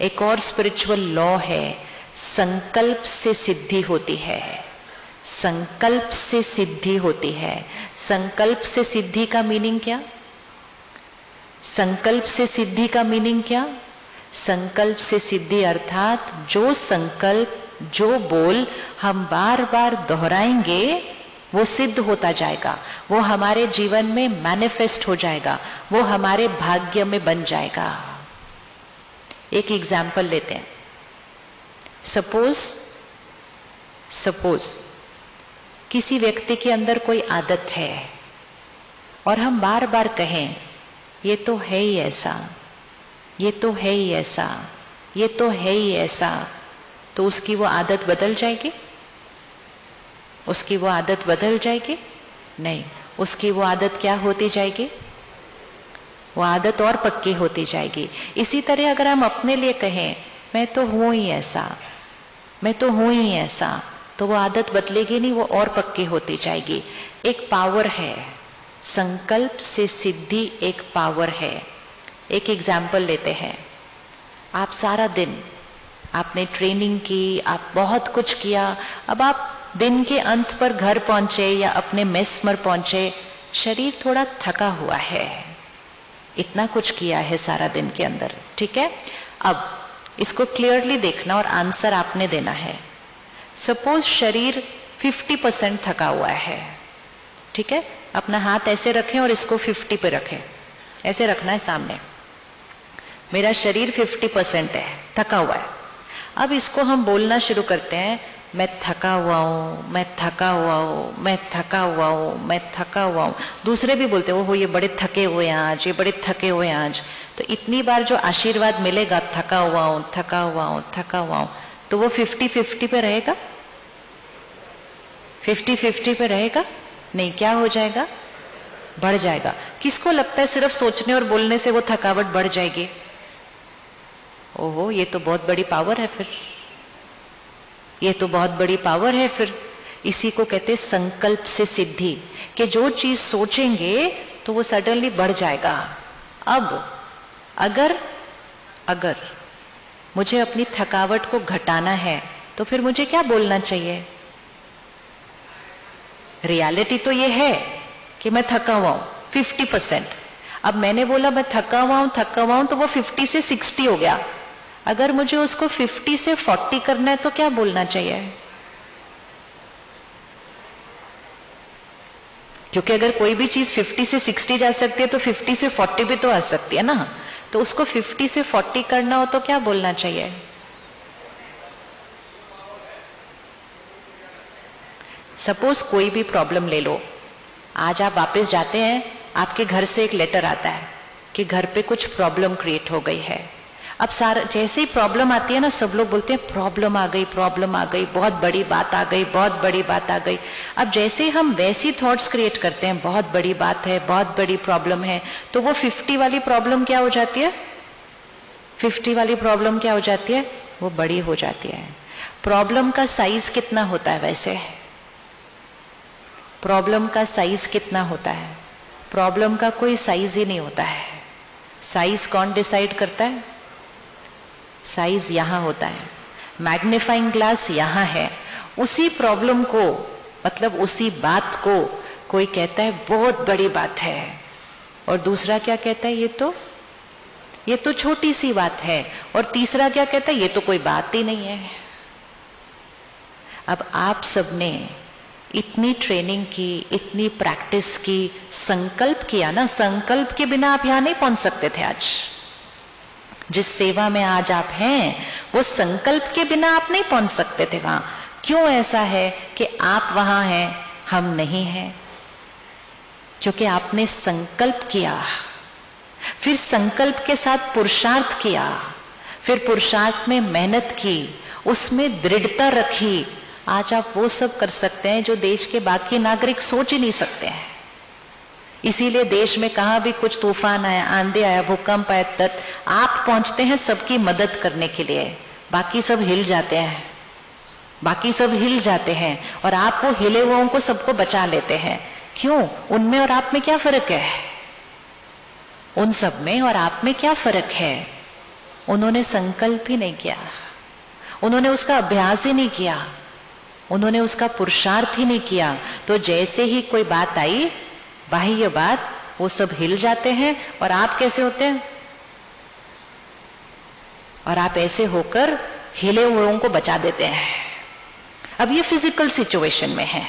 एक और spiritual law है, संकल्प से सिद्धि होती है। संकल्प से सिद्धि होती है। संकल्प से सिद्धि का मीनिंग क्या? संकल्प से सिद्धि का मीनिंग क्या? संकल्प से सिद्धि अर्थात जो संकल्प, जो बोल हम बार बार दोहराएंगे वो सिद्ध होता जाएगा, वो हमारे जीवन में मैनिफेस्ट हो जाएगा, वो हमारे भाग्य में बन जाएगा। एक एग्जाम्पल लेते हैं। सपोज किसी व्यक्ति के अंदर कोई आदत है और हम बार बार कहें ये तो है ही ऐसा, ये तो है ही ऐसा, ये तो है ही ऐसा, तो उसकी वो आदत बदल जाएगी? उसकी वो आदत बदल जाएगी? नहीं, उसकी वो आदत क्या होती जाएगी? वो आदत और पक्की होती जाएगी। इसी तरह अगर हम अपने लिए कहें मैं तो हूं ही ऐसा, मैं तो हूं ही ऐसा, तो वो आदत बदलेगी नहीं, वो और पक्की होती जाएगी। एक पावर है, संकल्प से सिद्धि एक पावर है। एक एग्जाम्पल लेते हैं। आप सारा दिन आपने ट्रेनिंग की, आप बहुत कुछ किया, अब आप दिन के अंत पर घर पहुंचे या अपने मेस पर पहुंचे, शरीर थोड़ा थका हुआ है, इतना कुछ किया है सारा दिन के अंदर, ठीक है। अब इसको क्लियरली देखना और आंसर आपने देना है। सपोज शरीर 50% थका हुआ है, ठीक है। अपना हाथ ऐसे रखें और इसको 50 पे रखें, ऐसे रखना है सामने। मेरा शरीर 50% है, थका हुआ है। अब इसको हम बोलना शुरू करते हैं, मैं थका हुआ हूं, मैं थका हुआ हूं, मैं थका हुआ हूं, मैं थका हुआ हूं। दूसरे भी बोलते हो ये बड़े थके हुए हैं आज, ये बड़े थके हुए हैं आज। तो इतनी बार जो आशीर्वाद मिलेगा, थका हुआ हूं, थका हुआ हूं, थका हुआ हूं, तो वो 50-50 पे रहेगा? 50-50 पे रहेगा? नहीं, क्या हो जाएगा? बढ़ जाएगा। किसको लगता है सिर्फ सोचने और बोलने से वो थकावट बढ़ जाएगी? ओहो, ये तो बहुत बड़ी पावर है फिर, ये तो बहुत बड़ी पावर है फिर। इसी को कहते हैं संकल्प से सिद्धि, कि जो चीज सोचेंगे तो वो सडनली बढ़ जाएगा। अब अगर मुझे अपनी थकावट को घटाना है तो फिर मुझे क्या बोलना चाहिए? रियलिटी तो ये है कि मैं थका हुआ हूं 50%। अब मैंने बोला मैं थका हुआ हूं, तो वो 50 से 60 हो गया। अगर मुझे उसको 50 से 40 करना है तो क्या बोलना चाहिए? क्योंकि अगर कोई भी चीज 50 से 60 जा सकती है तो 50 से 40 भी तो आ सकती है ना। तो उसको 50 से 40 करना हो तो क्या बोलना चाहिए? सपोज कोई भी प्रॉब्लम ले लो। आज आप वापस जाते हैं, आपके घर से एक लेटर आता है कि घर पे कुछ प्रॉब्लम क्रिएट हो गई है। अब सारा, जैसे ही प्रॉब्लम आती है ना, सब लोग बोलते हैं प्रॉब्लम आ गई, प्रॉब्लम आ गई, बहुत बड़ी बात आ गई, बहुत बड़ी बात आ गई। अब जैसे ही हम वैसी थॉट्स क्रिएट करते हैं, बहुत बड़ी बात है, बहुत बड़ी प्रॉब्लम है, तो वो 50 वाली प्रॉब्लम क्या हो जाती है? 50 वाली प्रॉब्लम क्या हो जाती है? वो बड़ी हो जाती है। प्रॉब्लम का साइज कितना होता है वैसे? प्रॉब्लम का साइज कितना होता है? प्रॉब्लम का कोई साइज ही नहीं होता है। साइज कौन डिसाइड करता है? साइज यहां होता है, मैग्नीफाइंग ग्लास यहां है। उसी प्रॉब्लम को, मतलब उसी बात को कोई कहता है बहुत बड़ी बात है, और दूसरा क्या कहता है? ये तो छोटी सी बात है, और तीसरा क्या कहता है? ये तो कोई बात ही नहीं है। अब आप सबने इतनी ट्रेनिंग की, इतनी प्रैक्टिस की, संकल्प किया ना, संकल्प के बिना आप यहां नहीं पहुंच सकते थे। आज जिस सेवा में आज आप हैं, वो संकल्प के बिना आप नहीं पहुंच सकते थे वहां। क्यों ऐसा है कि आप वहां हैं, हम नहीं हैं? क्योंकि आपने संकल्प किया, फिर संकल्प के साथ पुरुषार्थ किया, फिर पुरुषार्थ में मेहनत की, उसमें दृढ़ता रखी। आज आप वो सब कर सकते हैं जो देश के बाकी नागरिक सोच ही नहीं सकते हैं। इसीलिए देश में कहां भी कुछ तूफान आया, आंधी आया, भूकंप आया, तत् आप पहुंचते हैं सबकी मदद करने के लिए। बाकी सब हिल जाते हैं, बाकी सब हिल जाते हैं, और आप वो हिले हुओं को सबको बचा लेते हैं। क्यों? उनमें और आप में क्या फर्क है? उन सब में और आप में क्या फर्क है? उन्होंने संकल्प ही नहीं किया, उन्होंने उसका अभ्यास ही नहीं किया, उन्होंने उसका पुरुषार्थ ही नहीं किया। तो जैसे ही कोई बात आई, बाह्य बात, वो सब हिल जाते हैं। और आप कैसे होते हैं? और आप ऐसे होकर हिले हुओं को बचा देते हैं। अब ये फिजिकल सिचुएशन में है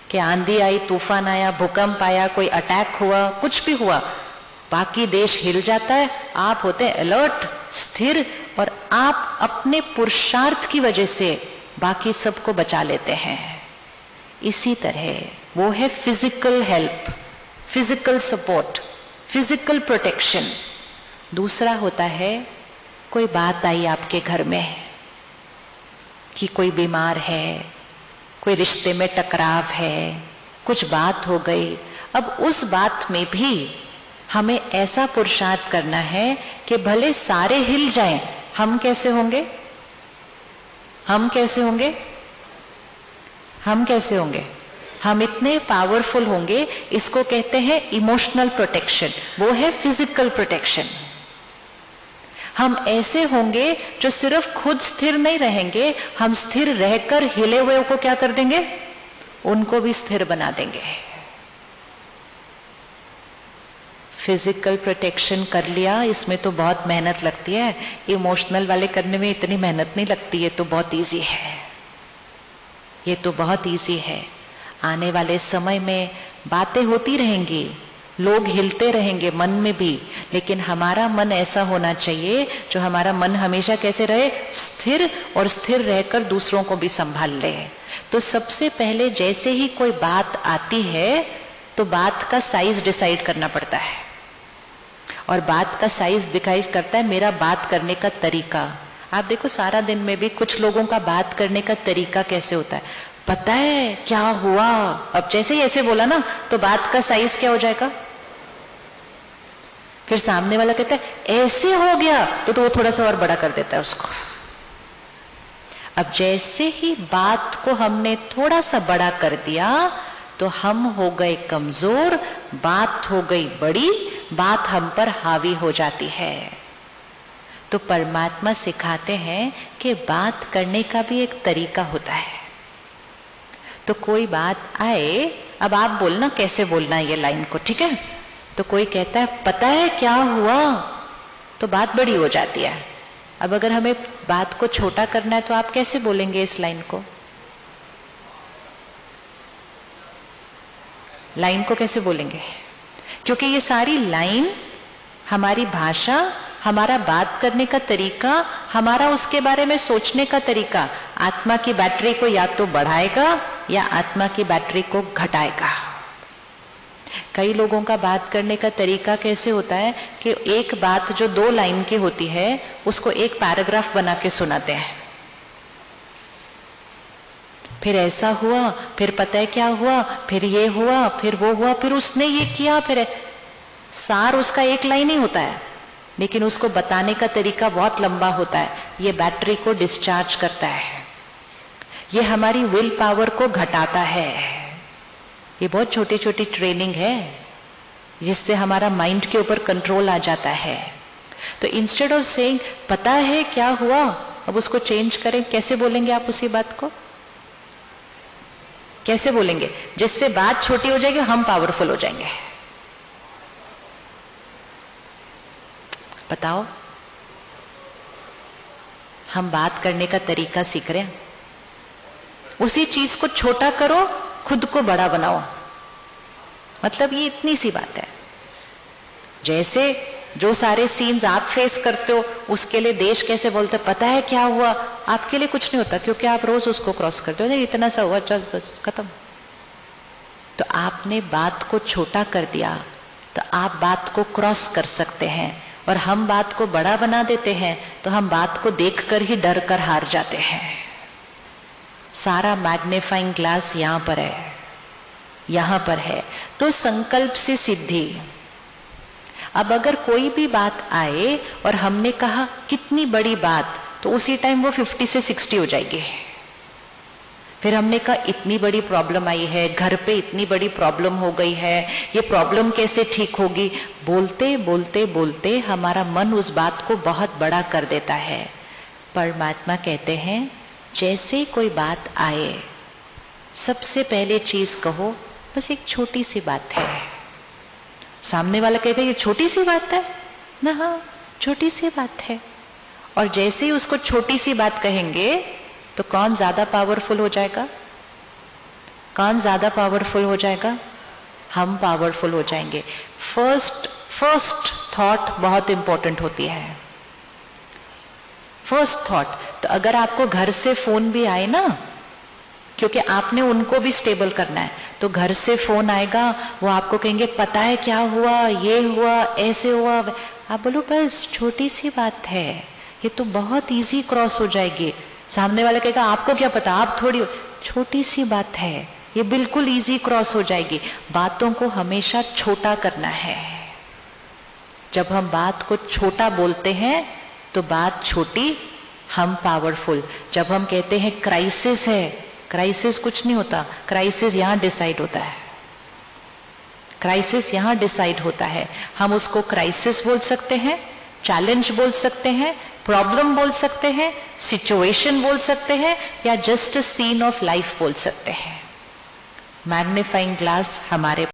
कि आंधी आई, तूफान आया, भूकंप आया, कोई अटैक हुआ, कुछ भी हुआ, बाकी देश हिल जाता है, आप होते हैं अलर्ट, स्थिर, और आप अपने पुरुषार्थ की वजह से बाकी सबको बचा लेते हैं। इसी तरह वो है physical help, physical support, physical protection. दूसरा होता है कोई बात आई आपके घर में कि कोई बीमार है, कोई रिश्ते में टकराव है, कुछ बात हो गई। अब उस बात में भी हमें ऐसा पुरुषार्थ करना है कि भले सारे हिल जाएं, हम कैसे होंगे? हम कैसे होंगे? हम कैसे होंगे? हम इतने पावरफुल होंगे, इसको कहते हैं इमोशनल प्रोटेक्शन, वो है फिजिकल प्रोटेक्शन। हम ऐसे होंगे जो सिर्फ खुद स्थिर नहीं रहेंगे, हम स्थिर रहकर हिले हुए को क्या कर देंगे? उनको भी स्थिर बना देंगे। फिजिकल प्रोटेक्शन कर लिया, इसमें तो बहुत मेहनत लगती है। इमोशनल वाले करने में इतनी मेहनत नहीं लगती, ये तो बहुत इजी है, ये तो बहुत इजी है। आने वाले समय में बातें होती रहेंगी, लोग हिलते रहेंगे मन में भी, लेकिन हमारा मन ऐसा होना चाहिए जो हमारा मन हमेशा कैसे रहे? स्थिर, और स्थिर रहकर दूसरों को भी संभाल ले। तो सबसे पहले जैसे ही कोई बात आती है तो बात का साइज डिसाइड करना पड़ता है, और बात का साइज डिसाइड करता है मेरा बात करने का तरीका। आप देखो सारा दिन में भी कुछ लोगों का बात करने का तरीका कैसे होता है, पता है क्या हुआ, अब जैसे ही ऐसे बोला ना तो बात का साइज क्या हो जाएगा? फिर सामने वाला कहता है ऐसे हो गया, तो वो थोड़ा सा और बड़ा कर देता है उसको। अब जैसे ही बात को हमने थोड़ा सा बड़ा कर दिया तो हम हो गए कमजोर, बात हो गई बड़ी, बात हम पर हावी हो जाती है। तो परमात्मा सिखाते हैं कि बात करने का भी एक तरीका होता है। तो कोई बात आए, अब आप बोलना कैसे बोलना है ये लाइन को, ठीक है? तो कोई कहता है पता है क्या हुआ, तो बात बड़ी हो जाती है। अब अगर हमें बात को छोटा करना है तो आप कैसे बोलेंगे इस लाइन को? लाइन को कैसे बोलेंगे? क्योंकि ये सारी लाइन हमारी भाषा, हमारा बात करने का तरीका, हमारा उसके बारे में सोचने का तरीका आत्मा की बैटरी को या तो बढ़ाएगा या आत्मा की बैटरी को घटाएगा। कई लोगों का बात करने का तरीका कैसे होता है कि एक बात जो 2 लाइन की होती है उसको एक पैराग्राफ बना के सुनाते हैं। फिर ऐसा हुआ, फिर पता है क्या हुआ, फिर ये हुआ, फिर वो हुआ, फिर उसने ये किया, फिर सार उसका एक लाइन ही होता है, लेकिन उसको बताने का तरीका बहुत लंबा होता है। ये बैटरी को डिस्चार्ज करता है, ये हमारी विल पावर को घटाता है। ये बहुत छोटी छोटी ट्रेनिंग है जिससे हमारा माइंड के ऊपर कंट्रोल आ जाता है। तो इंस्टेड ऑफ सेइंग पता है क्या हुआ, अब उसको चेंज करें। कैसे बोलेंगे आप उसी बात को? कैसे बोलेंगे जिससे बात छोटी हो जाएगी, हम पावरफुल हो जाएंगे? बताओ। हम बात करने का तरीका सीख रहे हैं, उसी चीज को छोटा करो, खुद को बड़ा बनाओ। मतलब ये इतनी सी बात है। जैसे जो सारे सीन्स आप फेस करते हो उसके लिए देश कैसे बोलते पता है क्या हुआ, आपके लिए कुछ नहीं होता क्योंकि आप रोज उसको क्रॉस करते हो। नहीं इतना सा हुआ, चल बस खत्म। तो आपने बात को छोटा कर दिया तो आप बात को क्रॉस कर सकते हैं, और हम बात को बड़ा बना देते हैं तो हम बात को देखकर ही डर कर हार जाते हैं। सारा मैग्नीफाइंग ग्लास यहां पर है, यहां पर है। तो संकल्प से सिद्धि। अब अगर कोई भी बात आए और हमने कहा कितनी बड़ी बात, तो उसी टाइम वो 50 से 60 हो जाएगी। फिर हमने कहा इतनी बड़ी प्रॉब्लम आई है, घर पे इतनी बड़ी प्रॉब्लम हो गई है, ये प्रॉब्लम कैसे ठीक होगी। बोलते बोलते बोलते हमारा मन उस बात को बहुत बड़ा कर देता है। परमात्मा कहते हैं जैसे कोई बात आए सबसे पहले चीज कहो बस एक छोटी सी बात है। सामने वाला कहता है ये छोटी सी बात है ना, हाँ छोटी सी बात है। और जैसे ही उसको छोटी सी बात कहेंगे तो कौन ज्यादा पावरफुल हो जाएगा, कौन ज्यादा पावरफुल हो जाएगा, हम पावरफुल हो जाएंगे। फर्स्ट थॉट बहुत इंपॉर्टेंट होती है। फर्स्ट थॉट, तो अगर आपको घर से फोन भी आए ना, क्योंकि आपने उनको भी स्टेबल करना है, तो घर से फोन आएगा, वो आपको कहेंगे पता है क्या हुआ, ये हुआ, ऐसे हुआ, आप बोलो बस छोटी सी बात है, ये तो बहुत इजी क्रॉस हो जाएगी। सामने वाला कहेगा आपको क्या पता, आप थोड़ी, छोटी सी बात है, ये बिल्कुल इजी क्रॉस हो जाएगी। बातों को हमेशा छोटा करना है। जब हम बात को छोटा बोलते हैं तो बात छोटी, हम पावरफुल। जब हम कहते हैं क्राइसिस है, क्राइसिस कुछ नहीं होता, क्राइसिस यहां डिसाइड होता है, क्राइसिस यहां डिसाइड होता है। हम उसको क्राइसिस बोल सकते हैं, चैलेंज बोल सकते हैं, प्रॉब्लम बोल सकते हैं, सिचुएशन बोल सकते हैं, या just a scene of life बोल सकते हैं। मैग्नीफाइंग ग्लास हमारे